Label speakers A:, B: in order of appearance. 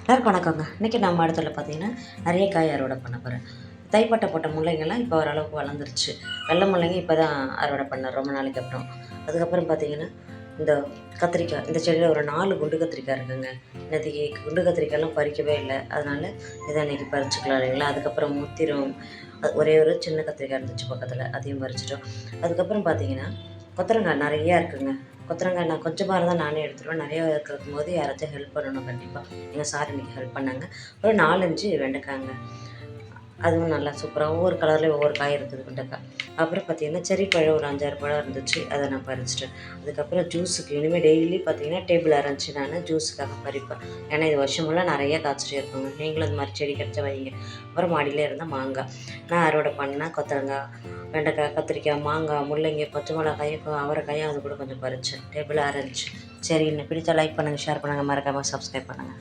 A: எல்லாருக்கும் வணக்கங்க. இன்றைக்கி நம்ம இடத்துல பார்த்தீங்கன்னா, நிறைய காய் அறுவடை பண்ண போகிறேன். தைப்பட்ட போட்ட முள்ளங்கிலாம் இப்போ ஓரளவுக்கு வளர்ந்துருச்சு. வெள்ளை முள்ளங்கி இப்போ தான் அறுவடை பண்ணேன் ரொம்ப நாளைக்கு அப்புறம். அதுக்கப்புறம் பார்த்தீங்கன்னா, இந்த கத்திரிக்காய் இந்த செடியில் ஒரு 4 குண்டு கத்திரிக்காய் இருக்குங்க. நேத்திக்கு குண்டு கத்திரிக்காய்லாம் பறிக்கவே இல்லை. அதனால் இதை இன்றைக்கி பறிச்சுக்கலாம் இல்லைங்களா. அதுக்கப்புறம் முத்திரும் ஒரே ஒரு சின்ன கத்திரிக்காய் இருந்துச்சு பக்கத்தில், அதையும் பறிச்சிட்டோம். அதுக்கப்புறம் பார்த்தீங்கன்னா, கொத்தவரங்காய் நிறையா இருக்குங்க. கொத்தவரங்காய் நான் கொஞ்சமாக இருந்தால் நானே எடுத்துருவேன். நிறையா இருக்கும்போது யாராச்சும் ஹெல்ப் பண்ணணும் கண்டிப்பாக. எங்கள் சார் இன்றைக்கி ஹெல்ப் பண்ணாங்க. ஒரு 4, 5 வெண்டைக்காங்க. அதுவும் நல்லா சூப்பராக ஒவ்வொரு கலர்லேயும் ஒவ்வொரு காய் இருக்குது வெண்டைக்காய். அப்புறம் பார்த்திங்கன்னா செர்ரி பழம் ஒரு 5, 6 பழம் இருந்துச்சு. அதை நான் பறிச்சிட்டேன். அதுக்கப்புறம் ஜூஸுக்கு இனிமேல் டெய்லி பார்த்திங்கன்னா டேபிள் அரைஞ்சி நான் ஜூஸுக்காக பறிப்பேன். ஏன்னா இது வருஷம் ஃபுல்லாக நிறைய காய்ச்சிட்டே இருப்பாங்க. நீங்களும் அந்த மாதிரி செடி கிடச்சா வைங்க. அப்புறம் மாடியிலே இருந்தால் மாங்காய் நான் அறுவடை பண்ணேன். கொத்தவரங்காய், வெண்டைக்காய், கத்திரிக்காய், மாங்காய், முள்ளங்கி, பச்சை மிளகாயும், அவரைக்காயும் அது கூட கொஞ்சம் பறித்தேன். டேபிள் அரைஞ்சி. சரி, இன்னும் பிடிச்சா லைக் பண்ணுங்கள், ஷேர் பண்ணுங்கள், மறக்காமல் சப்ஸ்கிரைப் பண்ணுங்கள்.